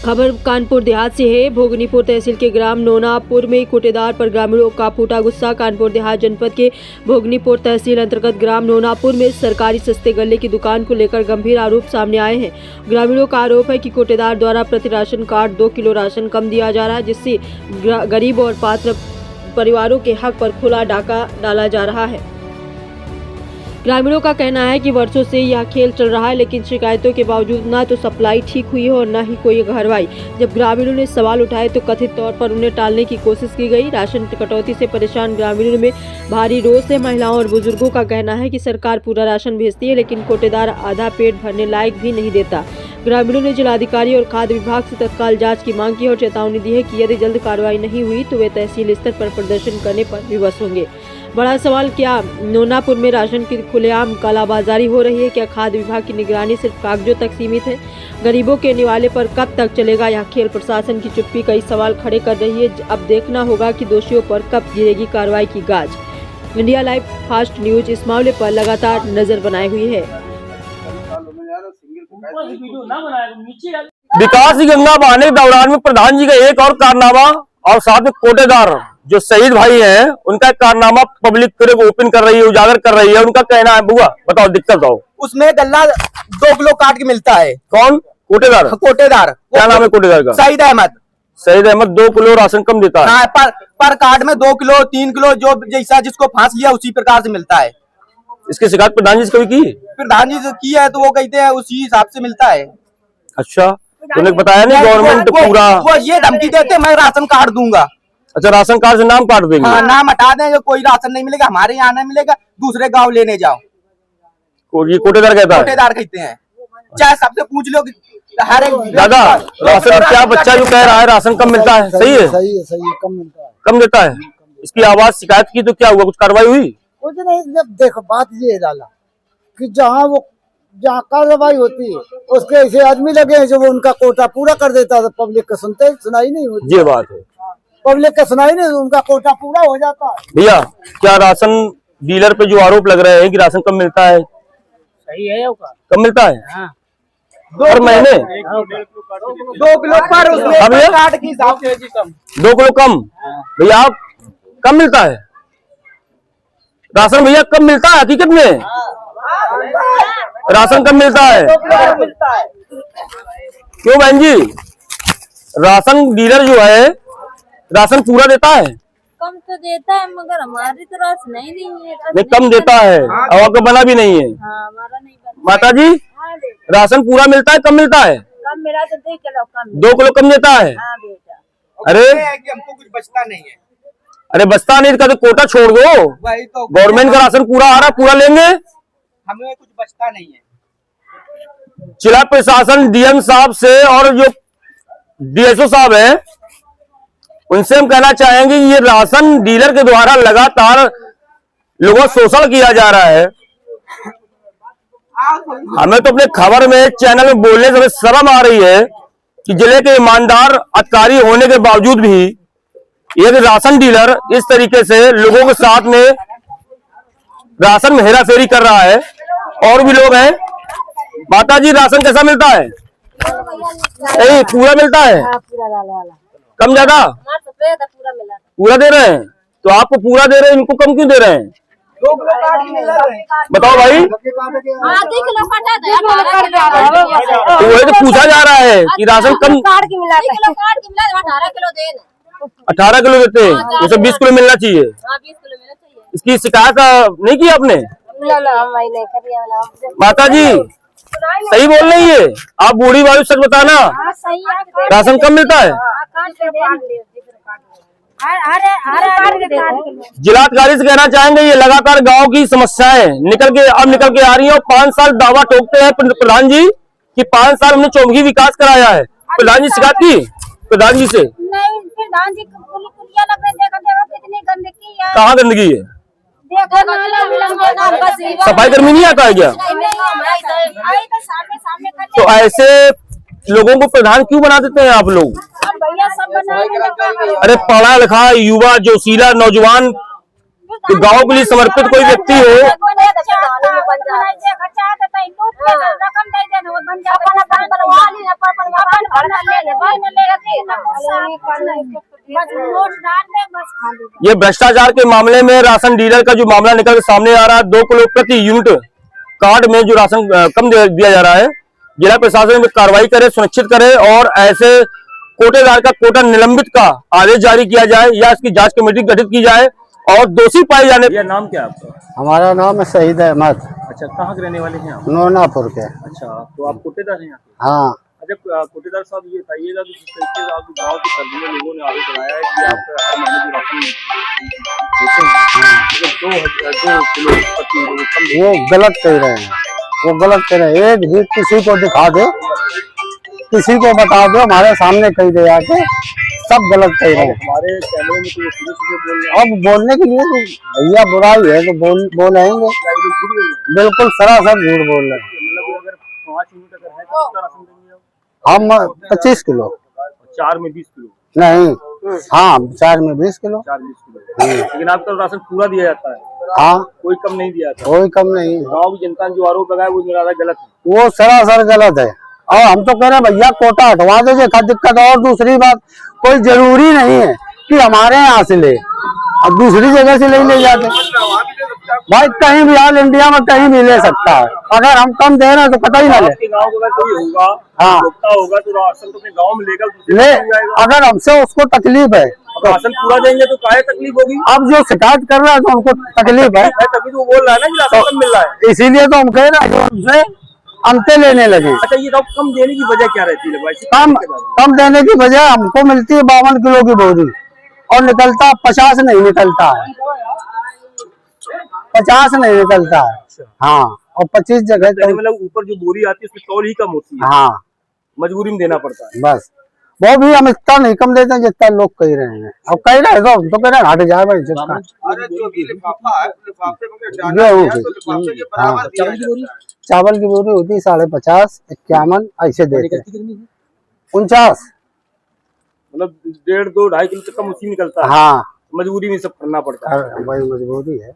खबर कानपुर देहात से है। भोगनीपुर तहसील के ग्राम नोनापुर में कोटेदार पर ग्रामीणों का फूटा गुस्सा। कानपुर देहात जनपद के भोगनीपुर तहसील अंतर्गत ग्राम नोनापुर में सरकारी सस्ते गल्ले की दुकान को लेकर गंभीर आरोप सामने आए हैं। ग्रामीणों का आरोप है कि कोटेदार द्वारा प्रति राशन कार्ड 2 किलो राशन कम दिया जा रहा है, जिससे गरीब और पात्र परिवारों के हक पर खुला डाका डाला जा रहा है। ग्रामीणों का कहना है कि वर्षों से यह खेल चल रहा है, लेकिन शिकायतों के बावजूद न तो सप्लाई ठीक हुई है और न ही कोई कार्रवाई। जब ग्रामीणों ने सवाल उठाए तो कथित तौर पर उन्हें टालने की कोशिश की गई। राशन कटौती से परेशान ग्रामीणों में भारी रोष है। महिलाओं और बुजुर्गों का कहना है कि सरकार पूरा राशन भेजती है, लेकिन कोटेदार आधा पेट भरने लायक भी नहीं देता। ग्रामीणों ने जिलाधिकारी और खाद्य विभाग से तत्काल जांच की मांग की और चेतावनी दी है कि यदि जल्द कार्रवाई नहीं हुई तो वे तहसील स्तर पर प्रदर्शन करने पर विवश होंगे। बड़ा सवाल, क्या नोनापुर में राशन की खुलेआम कालाबाजारी हो रही है? क्या खाद्य विभाग की निगरानी सिर्फ कागजों तक सीमित है? गरीबों के निवाले पर कब तक चलेगा यह खेल? प्रशासन की चुप्पी कई सवाल खड़े कर रही है। अब देखना होगा कि दोषियों पर कब गिरेगी कार्रवाई की गाज। इंडिया लाइव फास्ट न्यूज इस मामले पर लगातार नजर बनाए हुई है। विकास की गंगा बहाने के दौरान में प्रधान जी का एक और कारनामा और साथ में कोटेदार जो शहीद भाई हैं उनका कारनामा पब्लिक पूरे ओपन कर रही है, उजागर कर रही है। उनका कहना है, बुआ बताओ दिक्कत बताओ। उसमें गल्ला 2 किलो काट के मिलता है। कौन? कोटेदार। कोटेदार क्या नाम है कोटेदार का? शहीद अहमद। शहीद अहमद 2 किलो राशन कम देता है। हाँ, पर कार्ड में 2 किलो 3 किलो जो जैसा जिसको फांस लिया उसी प्रकार से मिलता है। इसकी शिकायत प्रधान जी से कभी की? प्रधान जी से की है तो वो कहते हैं उसी हिसाब से मिलता है। अच्छा, तूने बताया नहीं गवर्नमेंट पूरा? वो ये धमकी देते मैं राशन कार्ड दूंगा। अच्छा, राशन कार्ड से नाम काट देंगे? हाँ, नाम हटा देंगे, कोई राशन नहीं मिलेगा, हमारे यहाँ नहीं मिलेगा, दूसरे गांव लेने जाओ। ये कोटेदार कहता है? कोटेदार कहते हैं। चाहे सबसे पूछ लो हर एक। दादा, राशन क्या बच्चा जो कह रहा है राशन कम मिलता है, सही है? सही है, कम मिलता है, कम देता है। इसकी आवाज शिकायत की तो क्या हुआ, कुछ कार्रवाई हुई? कुछ नहीं। जब देखो बात ये डाला कि जहाँ कार्रवाई होती है उसके ऐसे आदमी लगे हैं जो वो उनका कोटा पूरा कर देता है। पब्लिक का सुनाई नहीं होती। ये बात है, पब्लिक का सुनाई नहीं, उनका कोटा पूरा हो जाता है। भैया क्या राशन डीलर पे जो आरोप लग रहे हैं कि राशन कम मिलता है, सही है? कम मिलता है? हाँ। हर महीने 2 किलो पर उसमें कार्ड की हिसाब से 2 किलो कम। भैया कम मिलता है राशन? भैया कम मिलता है हकीकत में? राशन कम मिलता है? क्यों बहन जी? राशन डीलर जो है राशन पूरा देता है? कम तो देता है मगर हमारी तो राशन नहीं है। नहीं, कम देता है और आपका बना भी नहीं है। हाँ, हमारा नहीं बना। माता जी, राशन पूरा मिलता है कम मिलता है? कम मिला तो 2 किलो कम। 2 किलो कम देता है? हाँ बेटा। अरे हमको कुछ बचता नहीं है। अरे बचता नहीं का तो कोटा छोड़ दो। वही तो, गवर्नमेंट का राशन पूरा आ रहा, पूरा लेंगे, हमें कुछ बचता नहीं है। जिला प्रशासन डीएम साहब से और जो डीएसओ साहब है उनसे हम कहना चाहेंगे ये राशन डीलर के द्वारा लगातार लोगों शोषण किया जा रहा है। हमें तो अपने खबर में चैनल में बोलने से शर्म आ रही है कि जिले के ईमानदार अधिकारी होने के बावजूद भी एक राशन डीलर इस तरीके से लोगों के साथ में राशन में हेराफेरी कर रहा है। और भी लोग हैं। माता जी, राशन कैसा मिलता है? नहीं, पूरा मिलता है? कम ज्यादा? पूरा दे रहे हैं तो आपको पूरा दे रहे हैं, इनको कम क्यों दे रहे हैं? 2 किलो कार्ड की मिल रहा है। बताओ भाई। तो वही तो पूछा जा रहा है कि राशन कम 18 किलो देते हैं, उसे 20 किलो मिलना चाहिए। इसकी शिकायत नहीं की आपने? माता जी सही बोल रही है, आप बूढ़ी वाली सच बताना, राशन कम मिलता है? जिलाधिकारी से कहना चाहेंगे ये लगातार गांव की समस्याएं निकल के आ रही है और 5 साल दावा ठोकते हैं प्रधान जी कि 5 साल हमने चौमुखी विकास कराया है। प्रधान जी शिकायत की प्रधान जी से? नहीं, प्रधान जी कितनी गंदगी है। कहाँ गंदगी है? सफाई कर्मी नहीं आता है क्या? तो ऐसे लोगों को प्रधान क्यों बना देते हैं आप लोग? अरे पढ़ा लिखा युवा जोशीला नौजवान तो गांव के लिए समर्पित कोई व्यक्ति हो, न लेगा तो न कुछ कुछ नहीं, बस नोट डाल दे, बस खा ले। ये भ्रष्टाचार के मामले में राशन डीलर का जो मामला निकल के सामने आ रहा है, 2 किलो प्रति यूनिट कार्ड में जो राशन कम दिया जा रहा है, जिला प्रशासन में कार्रवाई करे, सुनिश्चित करे और ऐसे कोटेदार का कोटा निलंबित का आदेश जारी किया जाए या इसकी जांच कमेटी गठित की जाए और दोषी पाए जाने। यह नाम क्या है आपका? हमारा नाम है शहीद अहमद, अच्छा, कहाँ के रहने वाले हैं आप? नोनापुर के। अच्छा, तो आप कोटेदार हैं यहाँ के? हाँ। अच्छा, कोटेदार साहब ये बताइएगा कि जिस तरीके से आपके गाँव के दर्जनों लोगों ने आरोप लगाया है कि आप हर महीने की राशन देते हैं, तो 2 किलो प्रति यूनिट कम। वो गलत कह रहे हैं, वो गलत कह रहे हैं। एक भी किसी को दिखा दे, किसी को बता दो, हमारे सामने कह दे आके, सब गलत कह रहे हैं। हमारे कैमरे में तो वो सीधे बोल रहे हैं। अब बोलने के लिए तो भैया बुराई है तो बोलेंगे, बिल्कुल सरासर झूठ बोल रहे हैं। मतलब अगर 5 यूनिट अगर है तो कितना राशन देंगे आप? हम 25 किलो 4 में 20 किलो नहीं, हाँ 4 में 20 किलो। 4-20 किलो, लेकिन आपका राशन पूरा दिया जाता है, हाँ, कोई कम नहीं दिया जाता। कोई कम नहीं। गाँव की जनता ने जो आरोप लगाया वो मेरा गलत है, वो सरासर गलत है। और हम तो कह रहे हैं भैया कोटा हटवा दीजिए, क्या दिक्कत। और दूसरी बात, कोई जरूरी नहीं है कि हमारे यहाँ से ले और दूसरी जगह से ले जाते, भाई कहीं भी ऑल इंडिया में कहीं भी ले सकता है। अगर हम कम दे रहे हैं तो पता ही ना ले। आपके गाँव का कोई होगा, हाँ, होगा तो राशन तो अपने गाँव में लेकर ले, अगर हमसे उसको तकलीफ है तो राशन पूरा देंगे तो काहे तकलीफ होगी? अब जो शिकायत कर रहा है तो उनको तकलीफ है, तभी तो वो बोल रहा है ना कि राशन कम मिल रहा है, इसीलिए तो हम कह रहे हैं कि उनसे अंते लेने लगे। अच्छा, ये कम देने की वजह क्या रहती है? कम देने की वजह हमको मिलती है 52 किलो की बोरी और निकलता 50 नहीं निकलता है, 50 नहीं निकलता है। हाँ, और 25 जगह तो मतलब ऊपर जो बोरी आती है उसकी तौल ही कम होती है। हाँ, मजबूरी में देना पड़ता है। बस वो भी हम इतना नहीं कम देते हैं जितना लोग कह रहे हैं। अब कह रहे हैं तो कह रहे हैं हट जाए भाई जितना। चावल की बोरी होती है 50.5, 51 ऐसे देते हैं। 49 मतलब 1.5-2-2.5 किलो तक कम उसी निकलता है। हाँ, मजबूरी में सब करना पड़ता है, वही मजबूरी है।